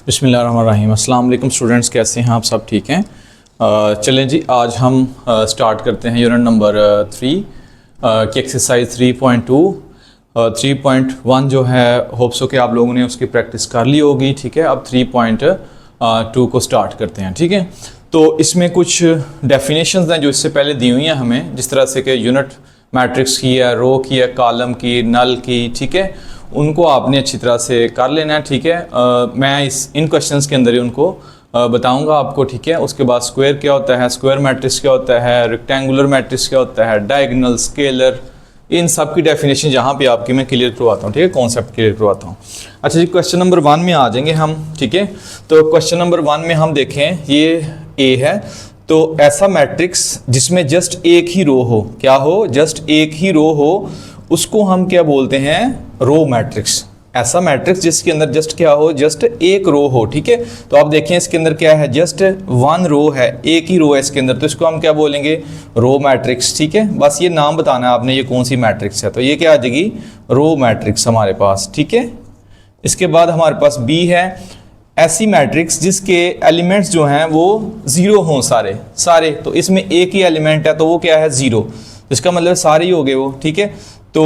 बिस्मिल्लाहिर्रहमानिर्रहीम। अस्सलाम वालेकुम स्टूडेंट्स, कैसे हैं आप सब? ठीक हैं? चलें जी, आज हम स्टार्ट करते हैं यूनिट नंबर 3 की एक्सरसाइज 3.2। 3.1 जो है होप्स हो कि आप लोगों ने उसकी प्रैक्टिस कर ली होगी। ठीक है, अब 3.2 को स्टार्ट करते हैं। ठीक है, तो इसमें कुछ डेफिनेशंस हैं जो इससे पहले दी हुई हैं हमें, जिस तरह से कि यूनिट मैट्रिक्स की है, रो की है, कॉलम की, नल की। ठीक है, उनको आपने अच्छी तरह से कर लेना है। ठीक है, मैं इन क्वेश्चंस के अंदर ही उनको बताऊंगा आपको। ठीक है, उसके बाद स्क्वायर क्या होता है, स्क्वायर मैट्रिक्स क्या होता है, रेक्टेंगुलर मैट्रिक्स क्या होता है, डायगोनल, स्केलर, इन सब की डेफिनेशन जहाँ पे आपकी मैं क्लियर करवाता हूँ। ठीक है, कॉन्सेप्ट क्लियर करवाता हूँ। अच्छा जी, क्वेश्चन नंबर 1 में आ जाएंगे हम। ठीक है, तो क्वेश्चन नंबर 1 में हम देखें, ये ए है। तो ऐसा मैट्रिक्स जिसमें जस्ट एक ही रो हो, क्या हो, जस्ट एक ही रो हो, उसको हम क्या बोलते हैं, रो मैट्रिक्स। ऐसा मैट्रिक्स जिसके अंदर जस्ट क्या हो, जस्ट एक रो हो। ठीक है, तो आप देखें इसके अंदर क्या है, जस्ट वन रो है, एक ही रो है इसके अंदर, तो इसको हम क्या बोलेंगे, रो मैट्रिक्स। ठीक है, बस ये नाम बताना है आपने, ये कौन सी मैट्रिक्स है। तो ये क्या आ जाएगी, रो मैट्रिक्स हमारे पास। ठीक है, इसके बाद हमारे पास बी है, ऐसी मैट्रिक्स जिसके एलिमेंट्स जो हैं वो जीरो हों, सारे। तो इसमें एक ही एलिमेंट है तो वो क्या है, जीरो। इसका मतलब सारे ही हो गए वो। ठीक है, तो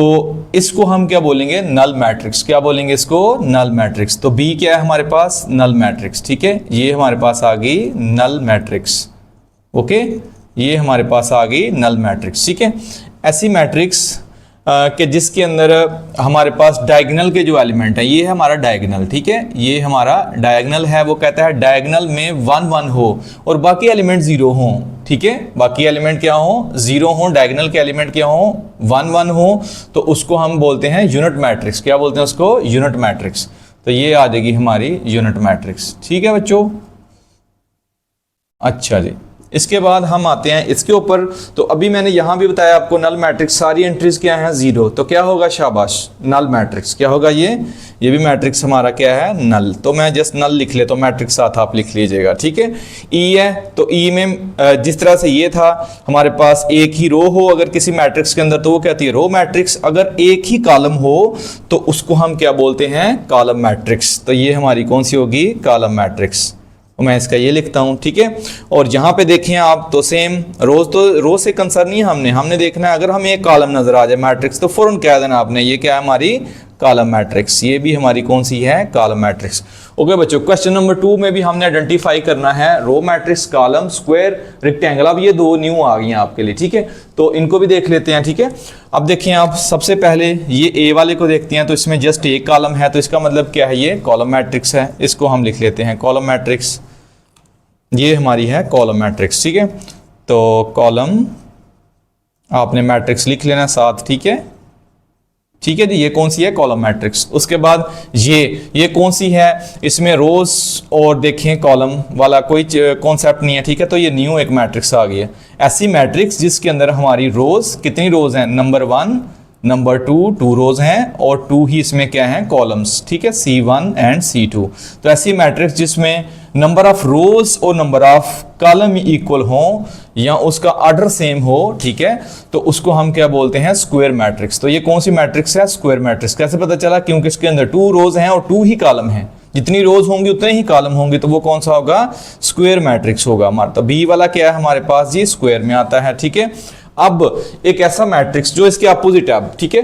इसको हम क्या बोलेंगे, नल मैट्रिक्स। क्या बोलेंगे इसको, नल मैट्रिक्स। तो बी क्या है हमारे पास, नल मैट्रिक्स। ठीक है, ये हमारे पास आ गई नल मैट्रिक्स। ओके, ये हमारे पास आ गई नल मैट्रिक्स। ठीक है, ऐसी मैट्रिक्स कि जिसके अंदर हमारे पास डायगोनल के जो एलिमेंट है, ये है हमारा डायगोनल। ठीक है, ये हमारा डायगोनल है। वो कहता है डायगोनल में 1 1 हो और बाकी एलिमेंट जीरो हों। ठीक है, बाकी एलिमेंट क्या हो, जीरो हों, डायगोनल के एलिमेंट क्या हो, 1 1 हो, तो उसको हम बोलते हैं यूनिट मैट्रिक्स। क्या बोलते हैं उसको, यूनिट मैट्रिक्स। तो ये आ जाएगी हमारी यूनिट मैट्रिक्स। ठीक है बच्चों, अच्छा जी, इसके बाद हम आते हैं इसके ऊपर। तो अभी मैंने यहां भी बताया आपको, नल मैट्रिक्स सारी एंट्रीज क्या हैं, जीरो। तो क्या होगा, शाबाश, नल मैट्रिक्स क्या होगा, ये भी मैट्रिक्स हमारा क्या है, नल। तो मैं जस्ट नल लिख लेता हूं, मैट्रिक्स साथ आप लिख लीजिएगा। ठीक है, ई है, तो ई में जिस तरह से ये था हमारे पास, एक ही रो हो अगर किसी मैट्रिक्स के अंदर तो वो कहती है रो मैट्रिक्स। अगर एक ही कॉलम हो तो उसको हम क्या बोलते हैं, कॉलम मैट्रिक्स। तो ये हमारी कौन सी होगी, कॉलम मैट्रिक्स। तो मैं इसका ये लिखता हूं। ठीक है, और यहां पे देखें आप तो सेम रोज, तो रो से कंसर्न नहीं है, हमने देखना है अगर हमें एक कॉलम नजर आ जाए मैट्रिक्स तो फौरन कह देना आपने ये क्या है, हमारी कॉलम मैट्रिक्स। ये भी हमारी कौन सी है, कॉलम मैट्रिक्स। ओके बच्चों, क्वेश्चन नंबर 2 में भी हमने आइडेंटिफाई करना है row matrix, column, square, rectangle. अब ये दो न्यू आ गई हैं आपके लिए। ठीक है, तो इनको भी देख लेते हैं। ठीक है, अब देखिए आप, सबसे पहले ये ए वाले को देखते हैं। तो इसमें जस्ट एक कॉलम है, तो इसका मतलब क्या है, ये कॉलम मैट्रिक्स है। इसको हम लिख लेते हैं कॉलम मैट्रिक्स, ये हमारी है कॉलम मैट्रिक्स। ठीक है, तो कॉलम आपने मैट्रिक्स लिख लेना साथ। ठीक है, ठीक है जी, ये कौन सी है, कॉलम मैट्रिक्स। उसके बाद ये कौन सी है, इसमें रोज और देखें कॉलम वाला कोई कॉन्सेप्ट नहीं है। ठीक है, तो ये न्यू एक मैट्रिक्स आ गई है, ऐसी मैट्रिक्स जिसके अंदर हमारी रोज, कितनी रोज हैं, नंबर 1 नंबर 2 रोज हैं, और 2 ही इसमें क्या है, कॉलम्स। ठीक है, C1 एंड C2। तो ऐसी मैट्रिक्स जिसमें नंबर ऑफ रोज और नंबर ऑफ कॉलम इक्वल हो या उसका ऑर्डर सेम हो। ठीक है, तो उसको हम क्या बोलते हैं, स्क्वायर मैट्रिक्स। तो ये कौन सी मैट्रिक्स है, स्क्वायर मैट्रिक्स। कैसे पता चला, क्योंकि इसके अंदर 2 रोज हैं और 2 ही कॉलम हैं। जितनी रोज होंगी उतने ही कॉलम होंगे, तो वो कौन सा होगा, स्क्वायर मैट्रिक्स होगा हमारा। तो बी वाला क्या है हमारे पास, जी स्क्वायर में आता है। ठीक है, अब एक ऐसा मैट्रिक्स जो इसके अपोजिट है। ठीक है,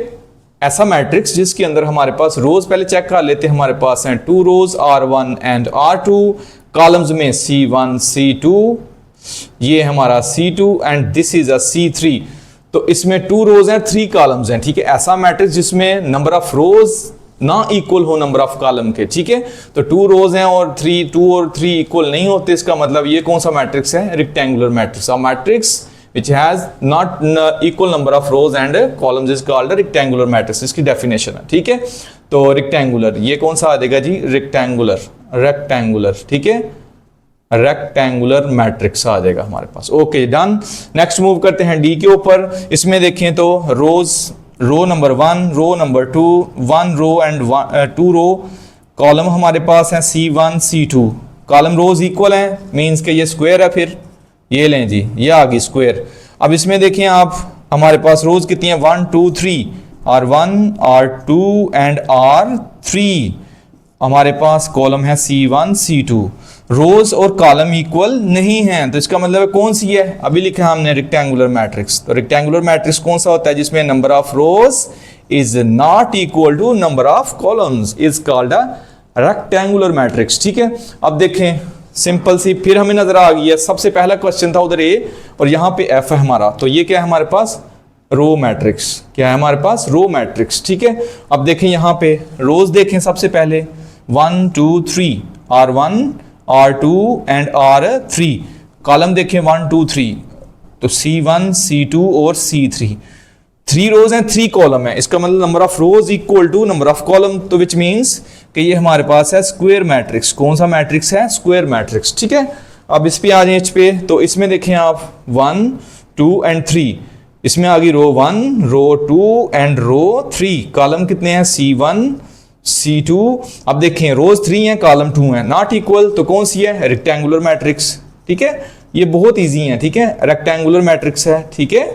ऐसा मैट्रिक्स जिसके अंदर हमारे पास रोज, पहले चेक कर लेते हैं, हमारे पास हैं 2 रोज, R1 एंड R2, कॉलम्स में C1 C2, ये हमारा C2 and this is a C3। तो इसमें 2 रोज हैं, 3 कॉलम्स हैं। ठीक है, ऐसा मैट्रिक्स जिसमें नंबर ऑफ रोज ना इक्वल हो नंबर ऑफ कॉलम के। ठीक है, तो 2 रोज हैं और 2 और 3 इक्वल नहीं होते, इसका मतलब ये कौन सा मैट्रिक्स है, rectangular matrix. A matrix which has not equal number of rows and columns is called a rectangular matrix। इसकी डेफिनेशन है। ठीक है, तो रेक्टेंगुलर ये कौन सा आ जाएगा जी, रेक्टेंगुलर। ठीक है, रेक्टेंगुलर मैट्रिक्स आ जाएगा हमारे पास। ओके डन, नेक्स्ट मूव करते हैं डी के ऊपर। इसमें देखें तो rows, row number 1, row number 2, 1 row and 2 row, column हमारे पास है C1 C2, column rows equal है, मीन्स के ये स्क्वायर है। फिर ये लें जी, ये आ गई स्क्वायर। अब इसमें देखिए आप, हमारे पास रोज कितनी है, 1 2 3, R1 R2 एंड R3। हमारे पास कॉलम है C1 C2, रोज और कॉलम इक्वल नहीं है, तो इसका मतलब है कौन सी है, अभी लिखा हमने रेक्टेंगुलर मैट्रिक्स। तो रेक्टेंगुलर मैट्रिक्स कौन सा होता है, जिसमें number of rows is not equal to number of columns, is called a rectangular matrix. ठीक है, अब देखें सिंपल सी फिर हमें नजर आ गई है, सबसे पहला क्वेश्चन था उधर ए और यहाँ पे एफ है हमारा, तो ये क्या है हमारे पास रो मैट्रिक्स, क्या है हमारे पास रो मैट्रिक्स। ठीक है, अब देखें यहाँ पे रोज देखें सबसे पहले 1 2 3 R1 R2 and R3, column देखें 1 2 3, तो C1 C2 और C3, 3 रोज हैं 3 कॉलम है, इसका मतलब number of rows equal to number of column, तो विच मींस कि ये हमारे पास है स्क्वायर मैट्रिक्स। कौन सा मैट्रिक्स है, स्क्वायर मैट्रिक्स। ठीक है, अब इस पे आ जाए, इस पे तो इसमें देखें आप 1 2 एंड 3, इसमें आ गई रो 1 रो 2 एंड रो 3, कॉलम कितने हैं C1 C2, अब देखें रोज 3 हैं कॉलम 2 है, नॉट इक्वल, तो कौन सी है, रेक्टेंगुलर मैट्रिक्स। ठीक है, ये बहुत इजी है। ठीक है, रेक्टेंगुलर मैट्रिक्स है। ठीक है,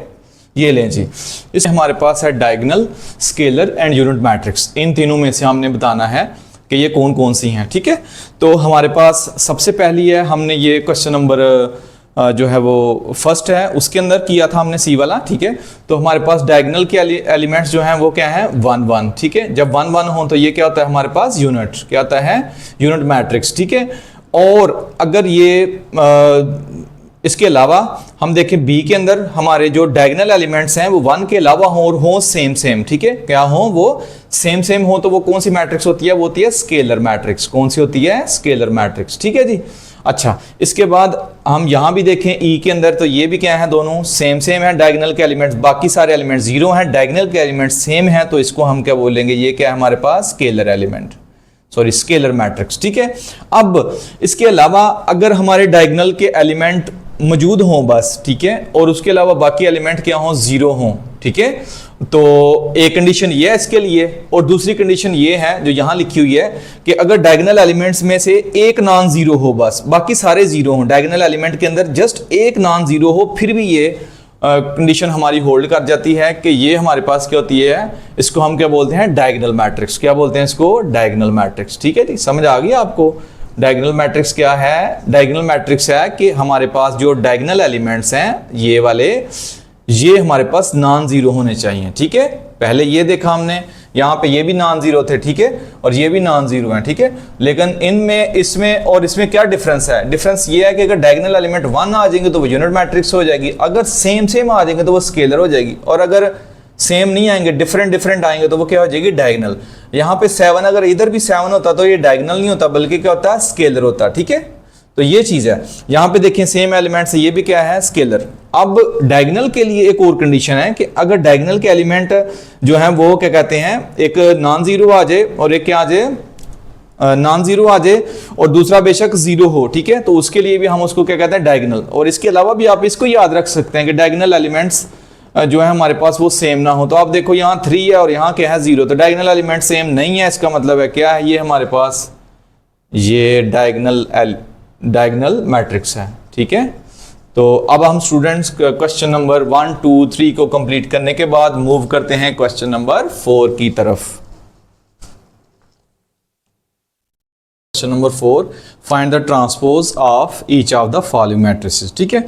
ये लें जी, इस हमारे पास है diagonal, scalar and unit matrix, इन तीनों में से हमने बताना है कि ये कौन कौन सी हैं। ठीक है, तो हमारे पास सबसे पहली है, हमने ये क्वेश्चन नंबर जो है वो फर्स्ट है, उसके अंदर किया था हमने सी वाला। ठीक है, तो हमारे पास डायगोनल के एलिमेंट्स जो हैं वो क्या है 1 1। ठीक है, जब 1 1 हो तो ये क्या होता है हमारे पास यूनिट, क्या होता है यूनिट मैट्रिक्स। ठीक है, और अगर ये इसके अलावा हम देखें बी के अंदर हमारे जो डायगोनल एलिमेंट्स हैं वो 1 के अलावा हों और हों सेम सेम। ठीक है, क्या हो वो सेम सेम हो, तो वो कौन सी मैट्रिक्स होती है, वो होती है स्केलर मैट्रिक्स। कौन सी होती है, स्केलर मैट्रिक्स। ठीक है जी, अच्छा इसके बाद हम यहां भी देखें ई के अंदर, तो ये भी क्या है, दोनों सेम सेम है, डायगोनल के एलिमेंट्स, बाकी सारे एलिमेंट्स 0 हैं, डायगोनल के एलिमेंट्स सेम है, तो इसको हम क्या बोलेंगे, ये क्या है हमारे पास scalar element, sorry scalar matrix. ठीक है, अब इसके अलावा अगर हमारे डायगोनल के एलिमेंट मौजूद हों बस, ठीक है, और उसके अलावा बाकी एलिमेंट क्या हों, 0 हों। ठीक है, तो एक कंडीशन ये है इसके लिए, और दूसरी कंडीशन ये है जो यहां लिखी हुई है कि अगर डायगोनल एलिमेंट्स में से एक नॉन जीरो हो, बस बाकी सारे 0 हों, डायगोनल एलिमेंट के अंदर जस्ट एक नॉन जीरो हो, फिर भी ये कंडीशन हमारी होल्ड कर जाती है कि ये हमारे पास क्या होती है, इसको हम क्या बोलते हैं, डायगोनल मैट्रिक्स। क्या बोलते हैं इसको, डायगोनल मैट्रिक्स। ठीक है जी, समझ आ गई आपको। डायगोनल मैट्रिक्स क्या है, डायगोनल मैट्रिक्स है कि हमारे पास जो डायगोनल एलिमेंट्स हैं ये वाले, ये हमारे पास नॉन जीरो होने चाहिए। ठीक है, पहले ये देखा हमने, यहाँ पे ये भी नॉन जीरो थे। ठीक है, और ये भी नॉन जीरो हैं। ठीक है, लेकिन इनमें, इसमें और इसमें क्या डिफरेंस है, डिफरेंस ये है कि अगर डायगोनल एलिमेंट 1 आ जाएंगे तो वो यूनिट मैट्रिक्स हो जाएगी, अगर सेम सेम आ जाएंगे तो वो स्केलर हो जाएगी, और अगर सेम नहीं आएंगे, डिफरेंट डिफरेंट आएंगे तो वो क्या हो जाएगी, डायगोनल। यहाँ पे 7, अगर इधर भी 7 होता तो ये डायगोनल नहीं होता, बल्कि क्या होता है, स्केलर होता। ठीक है, तो ये चीज है। यहाँ पे देखें सेम एलिमेंट से ये भी क्या है, स्केलर। अब डायगोनल के लिए एक और कंडीशन है कि अगर डायगोनल के एलिमेंट जो है वो क्या कहते हैं, एक नॉन जीरो आ जाए और एक क्या आ जाए, नॉन जीरो आ जाए, और दूसरा बेशक 0 हो। ठीक है, तो उसके लिए भी हम उसको क्या कहते हैं, डायगोनल। और इसके अलावा भी आप इसको याद रख सकते हैं कि डायगोनल एलिमेंट्स जो है हमारे पास वो सेम ना हो। तो आप देखो यहाँ 3 है और यहाँ क्या है 0, तो डायगोनल एलिमेंट सेम नहीं है, इसका मतलब है क्या है, ये हमारे पास ये डायगोनल मैट्रिक्स है। ठीक है, तो अब हम स्टूडेंट्स क्वेश्चन नंबर 1 2 3 को कंप्लीट करने के बाद मूव करते हैं क्वेश्चन नंबर 4 की तरफ। Question number 4, find the transpose of each of the following matrices. ठीक है,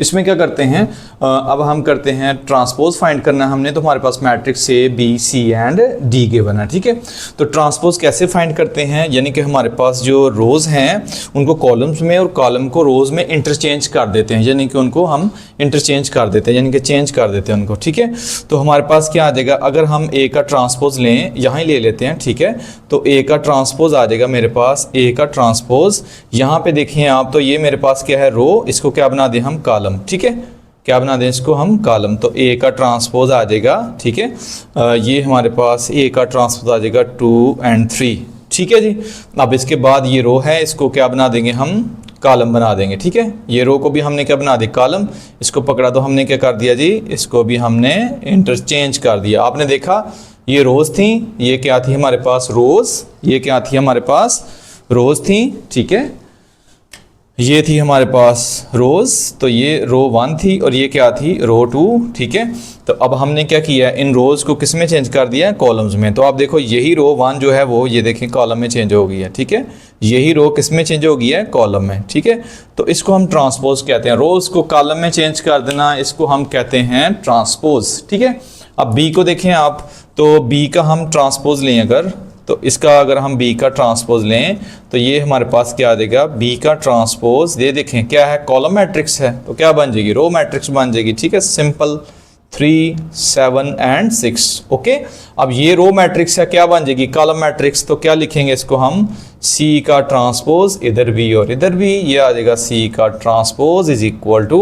इसमें क्या करते हैं, अब हम करते हैं ट्रांसपोज फाइंड करना है हमने, तो हमारे पास matrix A B C and D given है। ठीक है, तो ट्रांसपोज कैसे फाइंड करते हैं, यानी कि हमारे पास जो रोज हैं उनको कॉलम्स में और कॉलम को रोज में इंटरचेंज कर देते हैं, यानी कि उनको हम इंटरचेंज कर देते हैं, यानी कि चेंज कर देते हैं उनको। ठीक है, तो हमारे पास क्या आ जाएगा, अगर हम A का ट्रांसपोज लें, यहाँ ही ले लेते हैं। ठीक है, तो A का ट्रांसपोज आ जाएगा मेरे पास, A का ट्रांसपोज यहाँ पे देखिए आप, तो ये मेरे पास क्या है, रो, इसको क्या बना दें हम, कॉलम। ठीक है, क्या बना दें इसको हम, कॉलम। तो A का ट्रांसपोज आ जाएगा। ठीक है, ये हमारे पास A का ट्रांसपोज आ जाएगा 2 और 3। ठीक है जी, अब इसके बाद ये रो है, इसको क्या बना देंगे हम, कॉलम बना देंगे। ठीक है, ये रो को भी हमने क्या बना दिया, कॉलम। इसको पकड़ा तो हमने क्या कर दिया जी, इसको भी हमने इंटरचेंज कर दिया। आपने देखा ये रोज थी, ये क्या थी हमारे पास, रोज, ये क्या थी हमारे पास, रोज थी। ठीक है, ये थी हमारे पास रोज़, तो ये रो 1 थी और ये क्या थी, रो 2, ठीक है। तो अब हमने क्या किया, इन रोज़ को किस में चेंज कर दिया है, कॉलम्स में। तो आप देखो यही रो 1 जो है वो ये देखें कॉलम में चेंज हो गई है, ठीक है। यही रो किस में चेंज हो गई है, कॉलम में, ठीक है। तो इसको हम ट्रांसपोज कहते हैं, रोज़ को कॉलम में चेंज कर देना, इसको हम कहते हैं ट्रांसपोज, ठीक है। अब बी को देखें आप, तो बी का हम ट्रांसपोज लें अगर, तो इसका अगर हम b का ट्रांसपोज लें तो ये हमारे पास क्या आ जाएगा, b का ट्रांसपोज, ये देखें क्या है, कॉलम मैट्रिक्स है, तो क्या बन जाएगी, रो मैट्रिक्स बन जाएगी, ठीक है। Simple 3, 7 and 6, okay. अब ये रो मैट्रिक्स है, क्या बन जाएगी, कॉलम मैट्रिक्स। तो क्या लिखेंगे इसको हम, c का ट्रांसपोज इधर भी और इधर भी, ये आ जाएगा c का ट्रांसपोज इज इक्वल टू,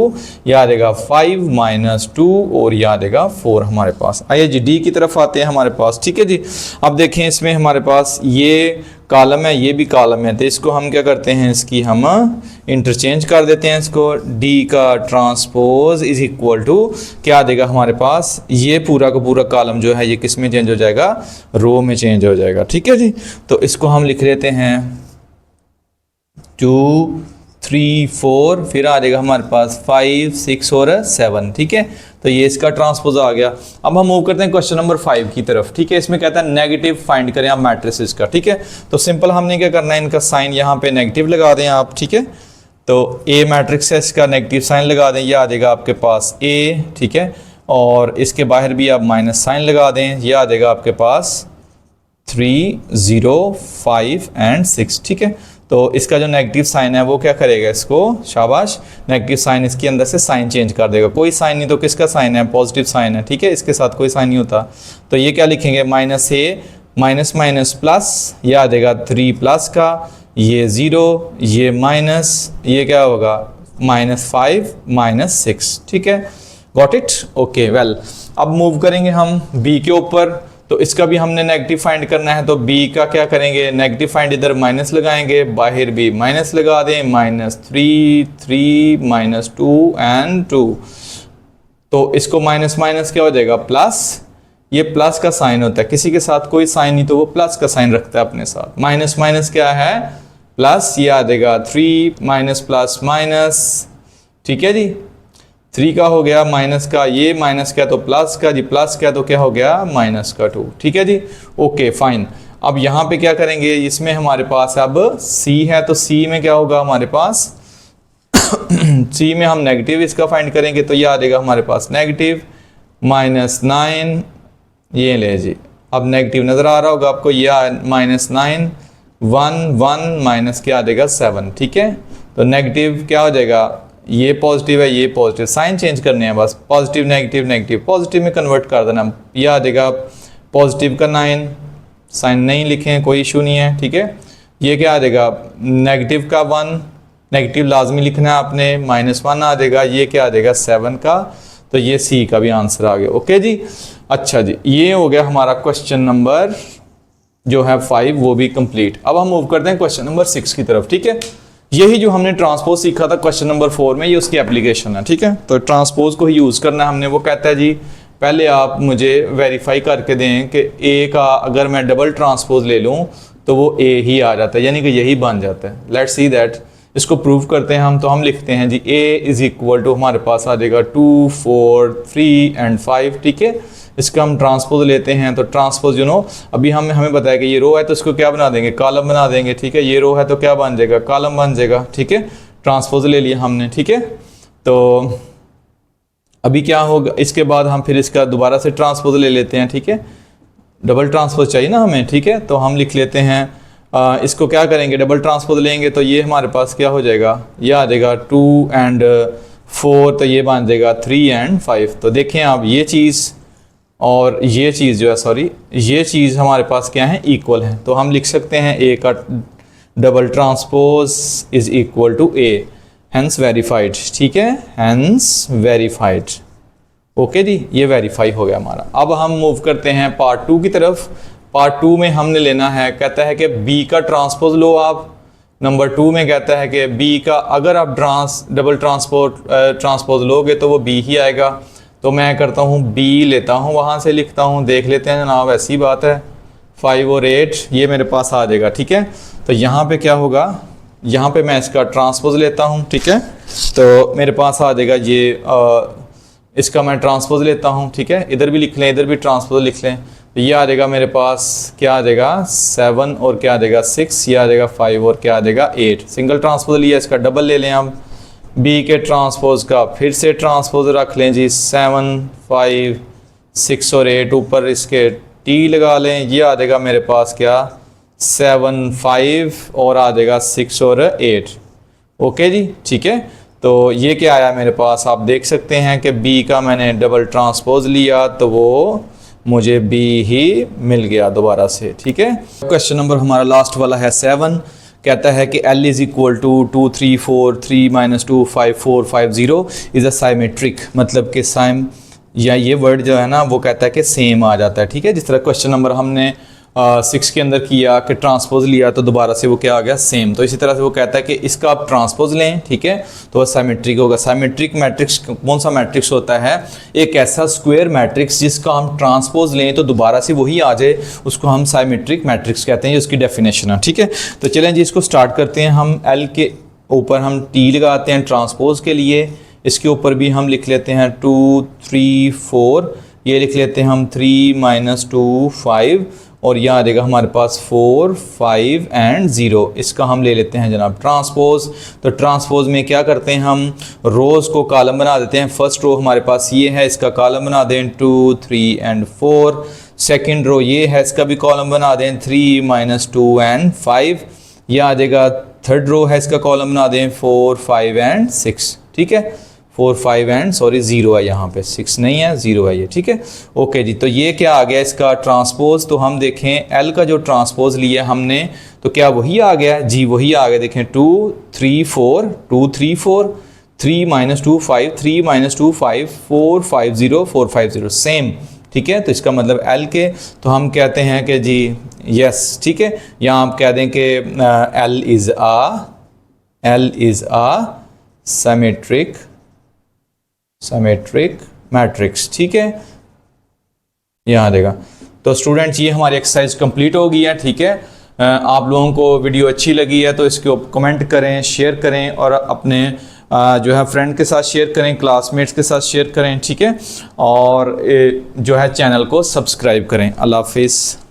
ये आ जाएगा 5 - 2 और ये आ जाएगा 4 हमारे पास। आइए जी डी की तरफ आते हैं हमारे पास, ठीक है जी। अब देखें इसमें हमारे पास ये कॉलम है, ये भी कॉलम है, तो इसको हम क्या करते हैं, इसकी हम इंटरचेंज कर देते हैं इसको। d का ट्रांसपोज इज इक्वल टू क्या देगा हमारे पास, ये पूरा का पूरा कॉलम जो है ये किस में चेंज हो जाएगा, रो में चेंज हो जाएगा, ठीक है जी। तो इसको हम लिख लेते हैं 2, 3, 4, फिर आ जाएगा हमारे पास 5, 6 और 7, ठीक है। तो ये इसका ट्रांसपोज आ गया। अब हम मूव करते हैं क्वेश्चन नंबर 5 की तरफ, ठीक है। इसमें कहता है नेगेटिव फाइंड करें आप मैट्रिसेस का, ठीक है। तो सिंपल हमने क्या करना है, इनका साइन यहाँ पे नेगेटिव लगा दें आप, ठीक है। तो ए मैट्रिक्स है, इसका नेगेटिव साइन लगा दें, ये आ जाएगा आपके पास ए, ठीक है। और इसके बाहर भी आप माइनस साइन लगा दें, ये आ जाएगा आपके पास 3, 0, 5 एंड 6, ठीक है। तो इसका जो नेगेटिव साइन है वो क्या करेगा, इसको शाबाश, नेगेटिव साइन इसके अंदर से साइन चेंज कर देगा। कोई साइन नहीं तो किसका साइन है, पॉजिटिव साइन है, ठीक है। इसके साथ कोई साइन नहीं होता, तो ये क्या लिखेंगे, -a माइनस माइनस प्लस, ये आ जाएगा 3 प्लस का, ये 0, ये माइनस, ये क्या होगा -5 -6, ठीक है। Got it, okay well. अब मूव करेंगे हम b के ऊपर, तो इसका भी हमने नेगेटिव फाइंड करना है। तो b का क्या करेंगे, नेगेटिव फाइंड, इधर माइनस लगाएंगे, बाहर भी माइनस लगा दें, -3, 3, -2 एंड 2। तो इसको माइनस माइनस क्या हो जाएगा, प्लस, ये प्लस का साइन होता है, किसी के साथ कोई साइन नहीं तो वो प्लस का साइन रखता है अपने साथ। माइनस माइनस क्या है, प्लस, ये आ जाएगा 3 माइनस प्लस माइनस, ठीक है जी। 3 का हो गया माइनस का, ये माइनस का तो प्लस का जी, प्लस का तो क्या हो गया माइनस का 2, ठीक है जी, ओके फाइन। अब यहाँ पे क्या करेंगे, इसमें हमारे पास अब c है, तो c में क्या होगा हमारे पास c में हम नेगेटिव इसका फाइंड करेंगे, तो ये आ जाएगा हमारे पास नेगेटिव -9, ये ले जी। अब नेगेटिव नज़र आ रहा होगा आपको, ये -9, 1, 1 माइनस क्या आ जाएगा 7, ठीक है। तो नेगेटिव क्या हो जाएगा, ये पॉजिटिव है, ये पॉजिटिव, साइन चेंज करने हैं बस, पॉजिटिव नेगेटिव नेगेटिव पॉजिटिव में कन्वर्ट कर देना। ये आ जाएगा पॉजिटिव का 9, साइन नहीं लिखें, कोई इशू नहीं है, ठीक है। ये क्या आ जाएगा, नेगेटिव का 1, नेगेटिव लाजमी लिखना है आपने, -1 आ जाएगा, ये क्या आ जाएगा 7 का, तो ये सी का भी आंसर आ गया, ओके जी। अच्छा जी, ये हो गया हमारा क्वेश्चन नंबर जो है 5, वो भी कंप्लीट। अब हम मूव करते हैं क्वेश्चन नंबर 6 की तरफ, ठीक है। यही जो हमने ट्रांसपोज सीखा था क्वेश्चन नंबर 4 में, ये उसकी एप्लीकेशन है, ठीक है। तो ट्रांसपोज को ही यूज़ करना है हमने। वो कहता है जी पहले आप मुझे वेरीफाई करके दें कि ए का अगर मैं डबल ट्रांसपोज ले लूँ तो वो ए ही आ जाता है, यानी कि यही बन जाता है। लेट्स सी दैट, इसको प्रूव करते हैं हम। तो हम लिखते हैं जी ए इज़ इक्वल टू, हमारे पास आ जाएगा 2, 4, 3 एंड 5, ठीक है। इसका हम ट्रांसपोज लेते हैं, तो ट्रांसपोज अभी हमें बताया कि ये रो है तो इसको क्या बना देंगे, कॉलम बना देंगे, ठीक है। ये रो है तो क्या बन जाएगा, कॉलम बन जाएगा, ठीक है। ट्रांसपोज ले लिया हमने, ठीक है। तो अभी क्या होगा, इसके बाद हम फिर इसका दोबारा से ट्रांसपोज ले लेते हैं, ठीक है। डबल ट्रांसपोज चाहिए ना हमें, ठीक है। तो हम लिख लेते हैं, इसको क्या करेंगे, डबल ट्रांसपोज लेंगे तो ये हमारे पास क्या हो जाएगा, ये आ जाएगा 2 एंड 4, तो ये बन जाएगा 3 एंड 5। तो देखें आप, ये चीज़ और ये चीज़ जो है, सॉरी, ये चीज़ हमारे पास क्या है, इक्वल है। तो हम लिख सकते हैं ए का double transpose is equal to A, hence verified, ठीक है, हैंस वेरीफाइड, ओके जी, ये वेरीफाई हो गया हमारा। अब हम मूव करते हैं पार्ट 2 की तरफ। पार्ट 2 में हमने लेना है, कहता है कि बी का ट्रांसपोज लो आप। नंबर 2 में कहता है कि बी का अगर आप डबल ट्रांसपोज लोगे तो वो बी ही आएगा। तो मैं करता हूँ बी लेता हूँ, वहाँ से लिखता हूँ, देख लेते हैं जनाब, ऐसी बात है 5 और 8 ये मेरे पास आ जाएगा, ठीक है। तो यहाँ पे क्या होगा, यहाँ पे मैं इसका ट्रांसपोज लेता हूँ, ठीक है। तो मेरे पास आ जाएगा ये इसका मैं ट्रांसपोज लेता हूँ, ठीक है। इधर भी लिख लें, इधर भी ट्रांसपोज लिख लें। तो ये आ जाएगा मेरे पास, क्या आ जाएगा 7 और क्या आ जाएगा 6, ये आ जाएगा 5 और क्या आ जाएगा 8। सिंगल ट्रांसपोज लिया, इसका डबल ले लें हम। बी के ट्रांसपोज का फिर से ट्रांसपोज रख लें जी, 7 5 6 और 8, ऊपर इसके टी लगा लें। ये आ जाएगा मेरे पास क्या 7 5 और आ जाएगा 6 और 8। ओके जी, ठीक है। तो ये क्या आया मेरे पास, आप देख सकते हैं कि बी का मैंने डबल ट्रांसपोज लिया तो वो मुझे बी ही मिल गया दोबारा से, ठीक है। क्वेश्चन नंबर हमारा लास्ट वाला है 7, कहता है कि L is equal to 2 3 4 3 - 2 5 4 5 0 is a symmetric, मतलब कि साइम या ये वर्ड जो है ना वो कहता है कि सेम आ जाता है, ठीक है। जिस तरह क्वेश्चन नंबर हमने 6 के अंदर किया कि ट्रांसपोज लिया तो दोबारा से वो क्या आ गया सेम, तो इसी तरह से वो कहता है कि इसका आप ट्रांसपोज लें, ठीक है, तो वह साइमेट्रिक होगा। साइमेट्रिक मैट्रिक्स कौन सा मैट्रिक्स होता है, एक ऐसा स्क्वायर मैट्रिक्स जिसका हम ट्रांसपोज लें तो दोबारा से वही आ जाए, उसको हम साइमेट्रिक मैट्रिक्स कहते हैं, ये उसकी डेफिनेशन है, ठीक है। तो चलें जी इसको स्टार्ट करते हैं। हम एल के ऊपर हम टी लगाते हैं ट्रांसपोज के लिए, इसके ऊपर भी हम लिख लेते हैं 2 3 4, ये लिख लेते हैं हम 3 - 2 5 और यहाँ आ जाएगा हमारे पास 4 5 एंड 0। इसका हम ले लेते हैं जनाब ट्रांसपोज। तो ट्रांसपोज में क्या करते हैं, हम रोज़ को कॉलम बना देते हैं। फर्स्ट रो हमारे पास ये है, इसका कॉलम बना दें 2 3 एंड 4। सेकंड रो ये है, इसका भी कॉलम बना दें 3 - 2 एंड 5। यह आ जाएगा थर्ड रो है, इसका कॉलम बना दें 4 5 एंड 6, ठीक है। 4 5 एंड 0 है, यहाँ पे 6 नहीं है 0 है ये, ठीक है। ओके जी, तो ये क्या आ गया इसका ट्रांसपोज। तो हम देखें एल का जो ट्रांसपोज लिया हमने तो क्या वही आ गया जी, वही आ गया। देखें 2 3 4 2 3 4 3 - 2 5 3 - 2 5 4 5 0 4 5 0 सेम, ठीक है। तो इसका मतलब एल के तो हम कहते हैं कि जी यस, ठीक है। यहाँ आप कह दें कि L is a symmetric matrix, ठीक है। यहाँ देगा। तो स्टूडेंट्स ये हमारी एक्सरसाइज कंप्लीट हो गई है, ठीक है। आप लोगों को वीडियो अच्छी लगी है तो इसके कमेंट करें, शेयर करें और अपने जो है फ्रेंड के साथ शेयर करें, क्लासमेट्स के साथ शेयर करें, ठीक है। और जो है चैनल को सब्सक्राइब करें। अल्लाह हाफिज़।